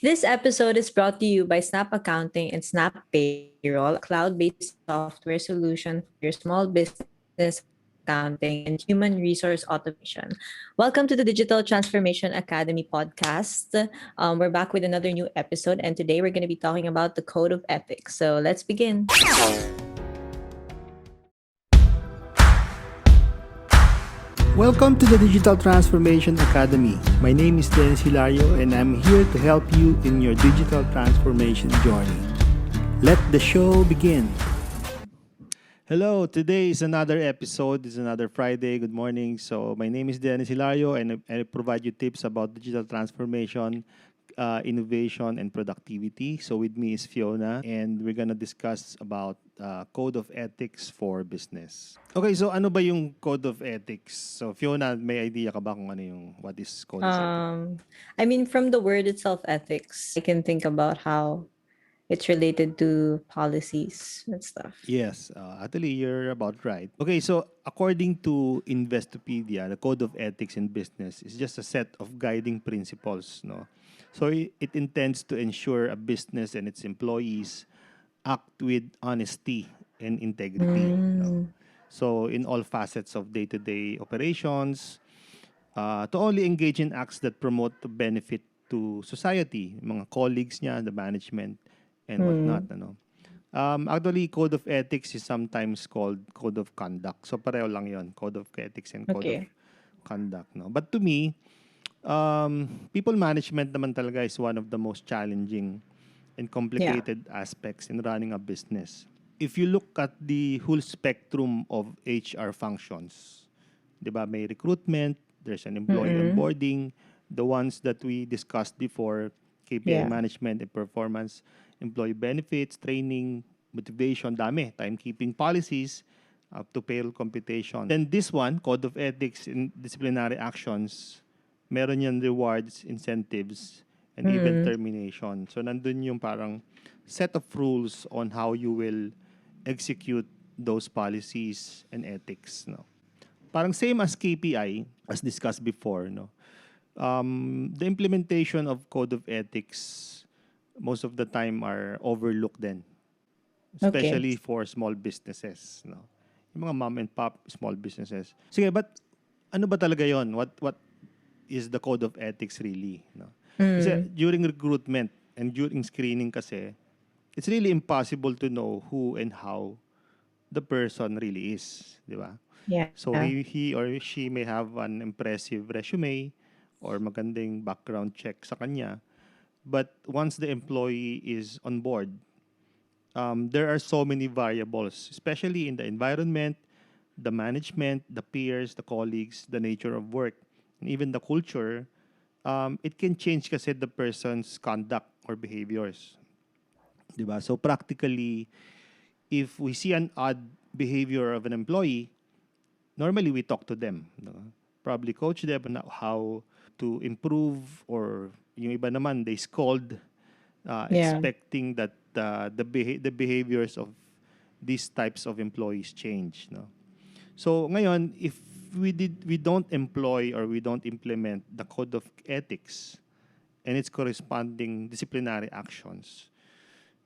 This episode is brought to you by Snap Accounting and Snap Payroll, a cloud-based software solution for your small business accounting and human resource automation. Welcome to the Digital Transformation Academy podcast. We're back with another new episode, and today we're going to be talking about the code of ethics. So let's begin. Welcome to the Digital Transformation Academy. My name is Dennis Hilario and I'm here to help you in your digital transformation journey. Let the show begin. Hello, today is another episode. It's another Friday. Good morning. So my name is Dennis Hilario and I provide you tips about digital transformation, innovation, and productivity. So with me is Fiona and we're gonna discuss about code of ethics for business. Okay, so ano ba yung code of ethics? So Fiona, may idea ka ba kung ano yung what is code of ethics? From the word itself, ethics, I can think about how it's related to policies and stuff. Yes, actually you're about right. Okay, so according to Investopedia, the code of ethics in business is just a set of guiding principles, no? So it intends to ensure a business and its employees act with honesty and integrity, no? Mm, So in all facets of day-to-day operations, to only engage in acts that promote the benefit to society, mga colleagues niya, the management, and whatnot. mm, Ano. Actually, code of ethics is sometimes called code of conduct. So pareho lang yon, code of ethics and code of okay. conduct. No? But to me, people management naman talaga is one of the most challenging and Yeah. complicated aspects in running a business. If you look at the whole spectrum of HR functions, di ba, may recruitment, there's an employee Mm-mm. onboarding, the ones that we discussed before, KPI Yeah. management and performance, employee benefits, training, motivation, dami, timekeeping policies, up to payroll computation. Then this one, code of ethics and disciplinary actions, meron yan rewards, incentives, and even Mm-mm. termination. So nandun yung parang set of rules on how you will execute those policies and ethics. No? Parang same as KPI, as discussed before. No? The implementation of code of ethics most of the time are overlooked then, Okay. especially for small businesses. No? Yung mga mom and pop small businesses. Sige, but ano ba talaga yon? What is the code of ethics really? No? Kasi Mm. during recruitment and during screening kasi, it's really impossible to know who and how the person really is. Di ba? Yeah. So he or she may have an impressive resume or magandang background check sa kanya. But once the employee is on board, there are so many variables, especially in the environment, the management, the peers, the colleagues, the nature of work, and even the culture. It can change kasi the person's conduct or behaviors. Diba? So practically, if we see an odd behavior of an employee, normally we talk to them. No? Probably coach them on how to improve, or yung iba naman, they scold, Yeah. expecting that the behaviors of these types of employees change. No? So ngayon, if we don't employ or we don't implement the code of ethics and its corresponding disciplinary actions,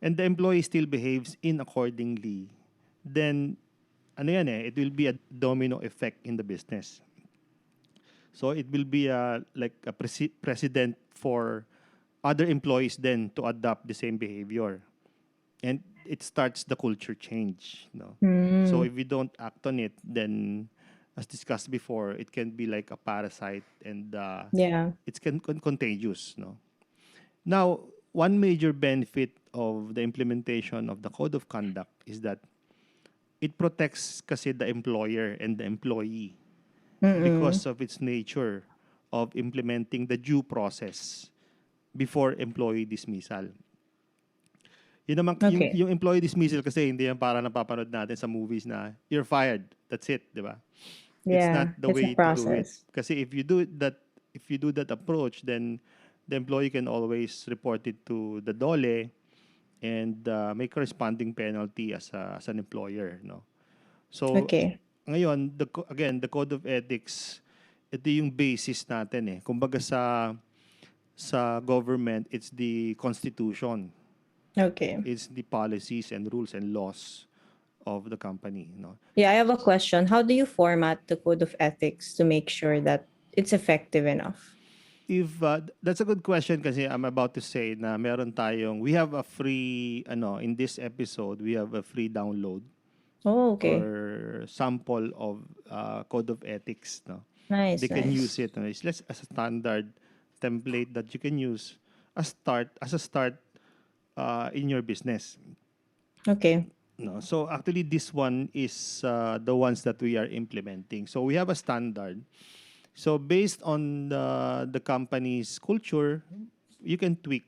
and the employee still behaves in accordingly, then ano yan it will be a domino effect in the business. So it will be like a precedent for other employees then to adopt the same behavior. And it starts the culture change. No? So Mm. if we don't act on it, then as discussed before, it can be like a parasite and Yeah. it's contagious. No? Now, one major benefit of the implementation of the code of conduct is that it protects kasi the employer and the employee Mm-mm. because of its nature of implementing the due process before employee dismissal. Yun naman, Okay. yung employee dismissal kasi hindi yan para napapanood natin sa movies na you're fired. That's it, di ba? It's not Yeah. the It's a way to do it. process. Kasi if you do that approach, then the employee can always report it to the DOLE and may corresponding penalty as an employer, no? So Okay. ngayon, again, the code of ethics, ito yung basis natin eh. Kumbaga Sa government, it's the constitution. Okay. It's the policies and rules and laws of the company. No? Yeah, I have a question. How do you format the code of ethics to make sure that it's effective enough? If that's a good question kasi I'm about to say na meron tayong we have a free in this episode we have a free download Oh, okay. or sample of code of ethics, no. They Nice, can use nice. it, no? It's just as a standard template that you can use as a start in your business, Okay. no. So actually this one is the ones that we are implementing. So we have a standard. So based on the company's culture, you can tweak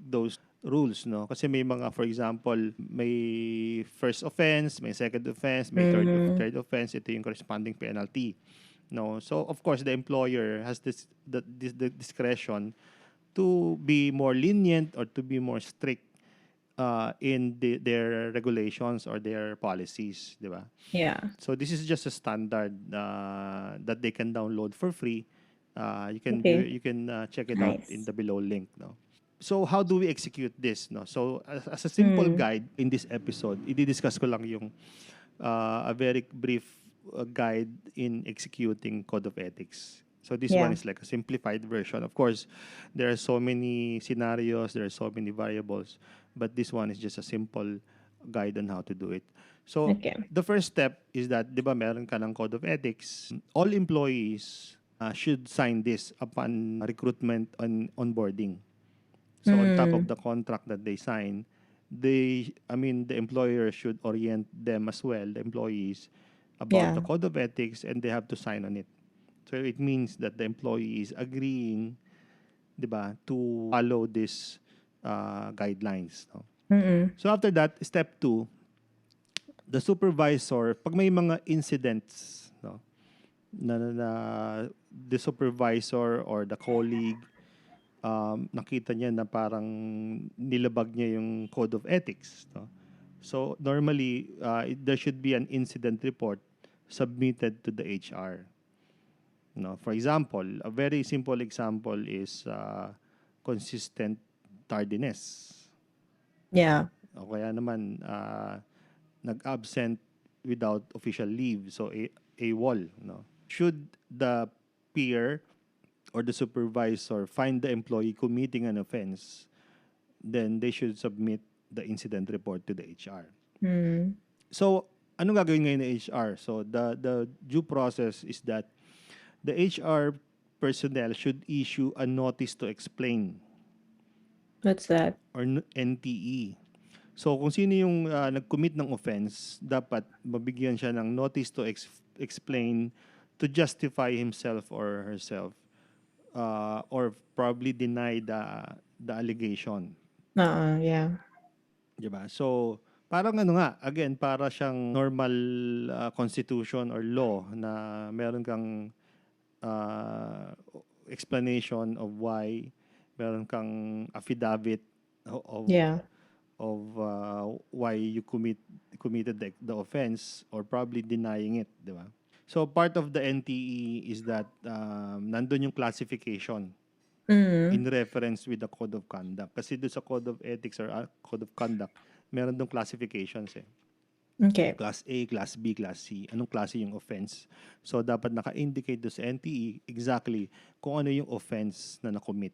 those rules, no? Kasi may mga, for example, may first offense, may second offense, may Mm, third offense, ito yung corresponding penalty. No? So of course the employer has the discretion to be more lenient or to be more strict in their regulations or their policies, di ba? yeah. So this is just a standard that they can download for free. You can view Okay. it, you can check it out in Nice. the below link, no. So how do we execute this, no? So as a simple Mm, guide in this episode, i-discuss ko lang yung a very brief guide in executing code of ethics. So this one yeah. is like a simplified version. Of course, there are so many scenarios, there are so many variables, but this one is just a simple guide on how to do it. So Okay. the first step is that, di ba, meron ka ng code of ethics. All employees should sign this upon recruitment and onboarding. So on top of Mm, the contract that they sign, the employer should orient them as well, the employees, about yeah. the code of ethics, and they have to sign on it. So it means that the employee is agreeing, di ba, to follow these guidelines. No? Mm-mm. So after that, step 2, the supervisor, pag may mga incidents, no, na the supervisor or the colleague nakita niya na parang nilabag niya yung code of ethics, no? So normally there should be an incident report submitted to the HR. No, for example, a very simple example is consistent tardiness. Yeah. O kaya naman nag-absent without official leave, so AWOL, no. Should the peer or the supervisor find the employee committing an offense, then they should submit the incident report to the HR. Mm, So, anong gagawin ngayon ng HR? So, the due process is that the HR personnel should issue a notice to explain what's that? or NTE. So, kung sino yung nag-commit ng offense, dapat mabigyan siya ng notice to explain to justify himself or herself or probably deny the allegation. Yeah. Diba? So, parang again, para siyang normal constitution or law na meron kang uh, explanation of why, meron kang affidavit of Yeah. why you committed the offense or probably denying it, di ba? So part of the NTE is that nandun yung classification in Mm, reference with the code of conduct. Kasi doon sa code of ethics or code of conduct, meron doon classifications eh. okay. Class A, Class B, Class C. Anong klase yung offense? So, dapat naka-indicate doon sa NTE exactly kung ano yung offense na na-commit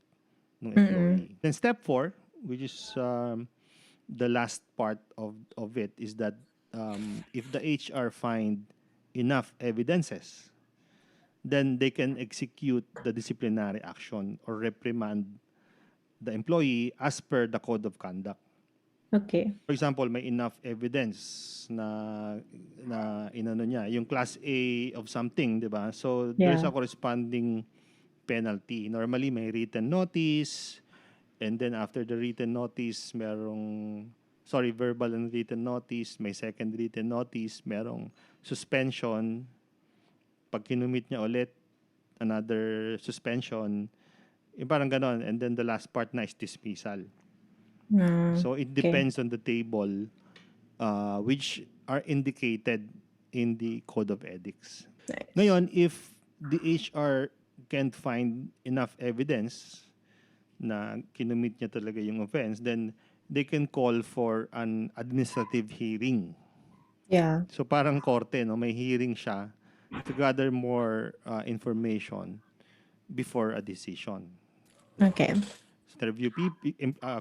ng Mm-mm. employee. Then step 4, which is the last part of it, is that if the HR find enough evidences, then they can execute the disciplinary action or reprimand the employee as per the code of conduct. Okay. For example, may enough evidence na inano niya, yung class A of something, 'di ba? So there's Yeah. a corresponding penalty. Normally may written notice, and then after the written notice, verbal and written notice, may second written notice, merong suspension. Pag kinumit niya ulit, another suspension, yung parang ganon. And then the last part na is dismissal. So it Okay. depends on the table which are indicated in the Code of Ethics. Nice. Ngayon, if the HR can't find enough evidence, na kinumit niya talaga yung offense, then they can call for an administrative hearing. Yeah. So parang korte, no? May hearing siya to gather more information before a decision. Okay. Interview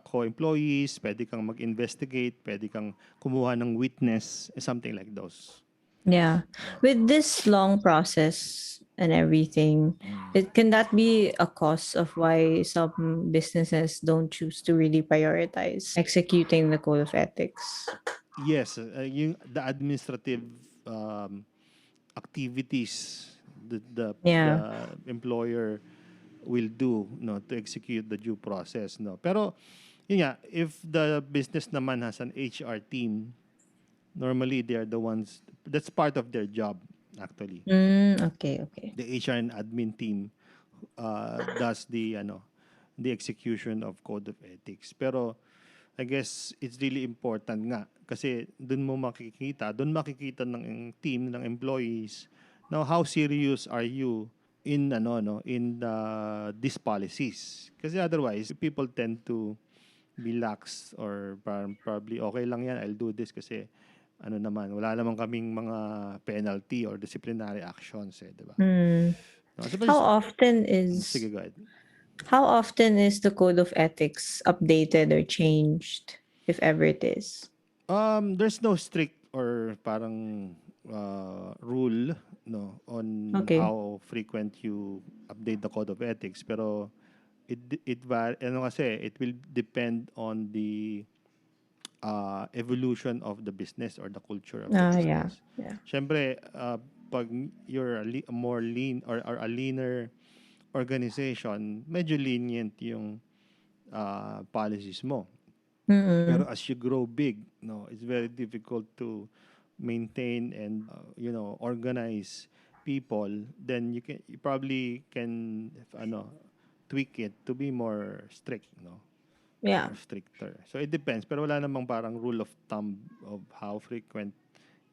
co-employees, pwede kang mag-investigate, pwede kang kumuha ng witness, something like those. Yeah. With this long process and everything, it can that be a cause of why some businesses don't choose to really prioritize executing the code of ethics? Yes, the administrative um, activities the Yeah. employer will do, no, to execute the due process, no. Pero yun nga, if the business naman has an HR team, normally they are the ones, that's part of their job actually. Okay, okay. The HR and admin team does the execution of code of ethics. Pero I guess it's really important nga kasi doon makikita ng team ng employees now how serious are you in in these policies. Kasi otherwise people tend to be lax or probably okay lang yan, I'll do this kasi wala naman kaming mga penalty or disciplinary actions, eh, di ba? Hmm. No, so, How often sige, is go ahead. how often is the code of ethics updated or changed, if ever it is? There's no strict or parang rule, no, on Okay. how frequent you update the code of ethics, pero it will depend on the evolution of the business or the culture of the Yeah. business. Yeah. Siyempre, pag you're a more lean or a leaner organization, medyo lenient yung policies mo. Pero Mm-mm. as you grow big, no, it's very difficult to maintain and organize people. Then you probably can tweak it to be more strict, no, Yeah. more stricter. So it depends. Pero wala namang parang rule of thumb of how frequent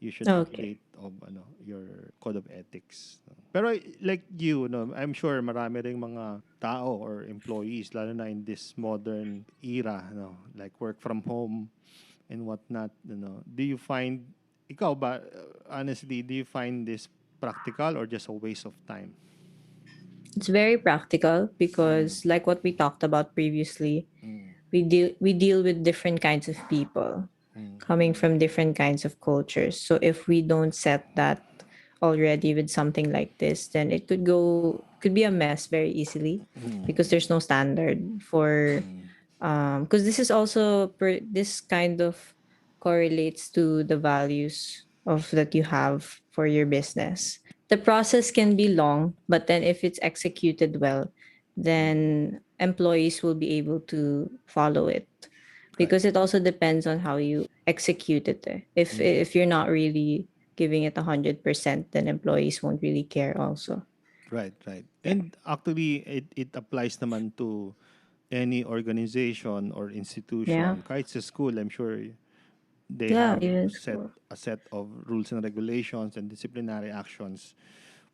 you should Okay. update of your code of ethics. Pero like you, no, I'm sure marami ring mga tao or employees lalo na in this modern era, no, like work from home and whatnot, Do you find ikaw ba honestly, do you find this practical or just a waste of time? It's very practical because like what we talked about previously, Mm, we deal with different kinds of people mm, coming from different kinds of cultures. So if we don't set that already with something like this, then it could be a mess very easily because there's no standard for because this is also this kind of correlates to the values of that you have for your business. The process can be long, but then if it's executed well, then employees will be able to follow it right. because it also depends on how you execute it. If you're not really giving it 100%, then employees won't really care also. Right, right. Yeah. And actually, it applies naman to any organization or Yeah. institution. Kahit sa school, I'm sure they Yeah, have even school. a set of rules and regulations and disciplinary actions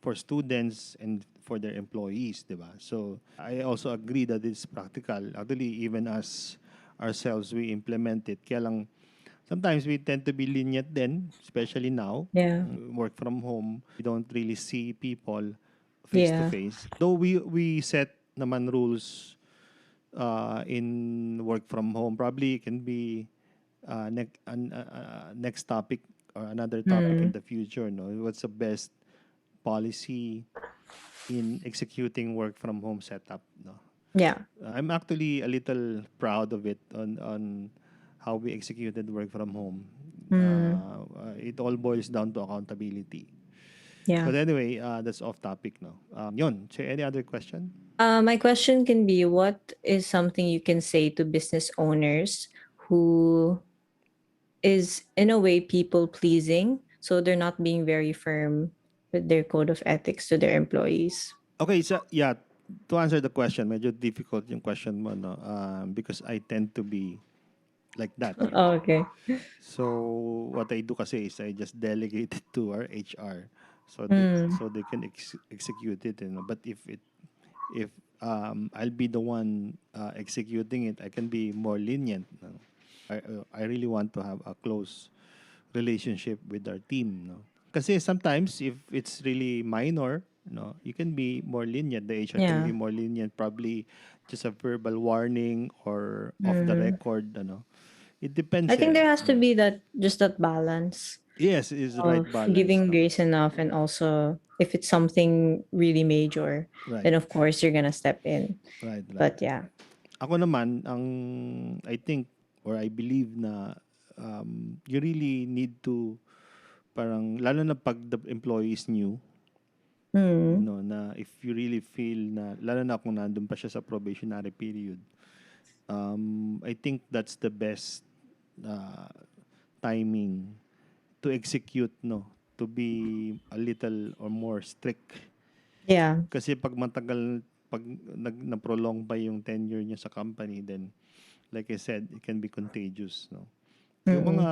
for students and for their employees, di ba? So, I also agree that it's practical. Actually, even as ourselves, we implement it. Kaya lang, sometimes we tend to be lenient then, especially now, Yeah. work from home. We don't really see people face to Yeah. face. Though we set naman rules in work from home. Probably it can be next topic or another topic in Mm. the future. No, what's the best policy in executing work from home setup? No, Yeah. I'm actually a little proud of it on how we executed work from home. Mm. It all boils down to accountability. Yeah. But anyway, that's off topic now. Yon. So any other question? My question can be, what is something you can say to business owners who is in a way people pleasing, so they're not being very firm with their code of ethics to their employees? Okay, so yeah, to answer the question, medyo difficult yung question mo, no? Because I tend to be like that. Oh, okay. So what I do kasi is I just delegate it to our HR so Mm. so they can execute it, But if I'll be the one executing it, I can be more lenient. No? I really want to have a close relationship with our team. No? Kasi sometimes if it's really minor, no, you can be more lenient. The HR can be Yeah. more lenient. Probably just a verbal warning or off the Mm. record. Ano. It I depends. think Eh. there has to No. be that just that balance Yes, is the right of balance. giving No. grace enough, and also if it's something really major, Right, then of course you're gonna step in. right, right. But yeah. Ako naman, I think or I believe na you really need to parang lalo na pag the employee is new, Mm. no, na if you really feel na lalo na kung nandun pa siya sa probationary period, I think that's the best uh, timing to execute, no, to be a little or more strict. Yeah. Kasi pag matagal, pag na-prolong pa yung tenure niya sa company, then like I said, it can be contagious, no. Yung Mm-mm. mga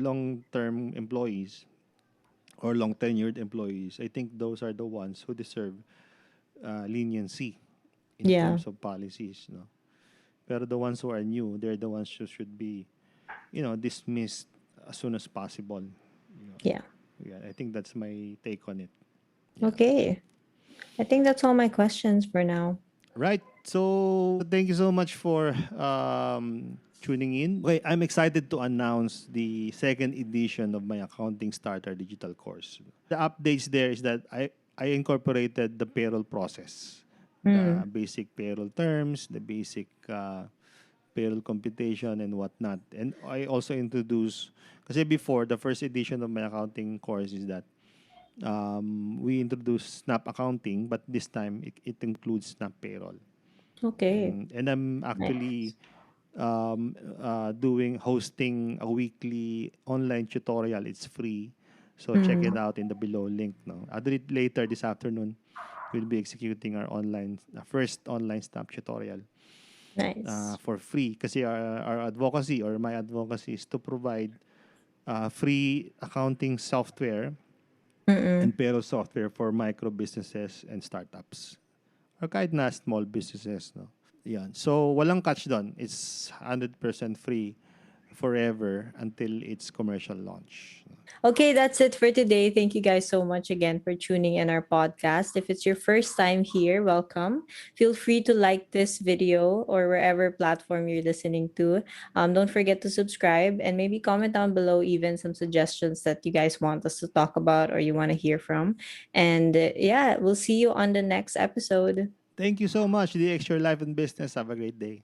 long-term employees or long tenured employees, I think those are the ones who deserve leniency in Yeah. terms of policies, no. Pero the ones who are new, they're the ones who should be, dismissed as soon as possible. You know. Yeah. Yeah, I think that's my take on it. Yeah. Okay. I think that's all my questions for now. Right. So thank you so much for tuning in. Okay, I'm excited to announce the second edition of my Accounting Starter digital course. The updates there is that I incorporated the payroll process, the Mm. basic payroll terms, the basic payroll computation and whatnot. And I also introduce, kasi before, the first edition of my accounting course is that we introduced Snap Accounting, but this time it includes Snap Payroll. Okay. And I'm Nice. actually hosting a weekly online tutorial. It's free. So check it Mm. out in the below link. No? I'll do it later this afternoon. We'll be executing our first online Snap tutorial Nice. for free. Kasi our advocacy or my advocacy is to provide free accounting software Mm-mm. and payroll software for micro businesses and startups. Or kahit na small businesses, no? Yan. So, walang catch doon. It's 100% free forever until its commercial launch. Okay, that's it for today. Thank you guys so much again for tuning in our podcast. If it's your first time here, welcome. Feel free to like this video or wherever platform you're listening to. Don't forget to subscribe and maybe comment down below even some suggestions that you guys want us to talk about or you want to hear from. And yeah, we'll see you on the next episode. Thank you so much, DX Your Life and Business. Have a great day.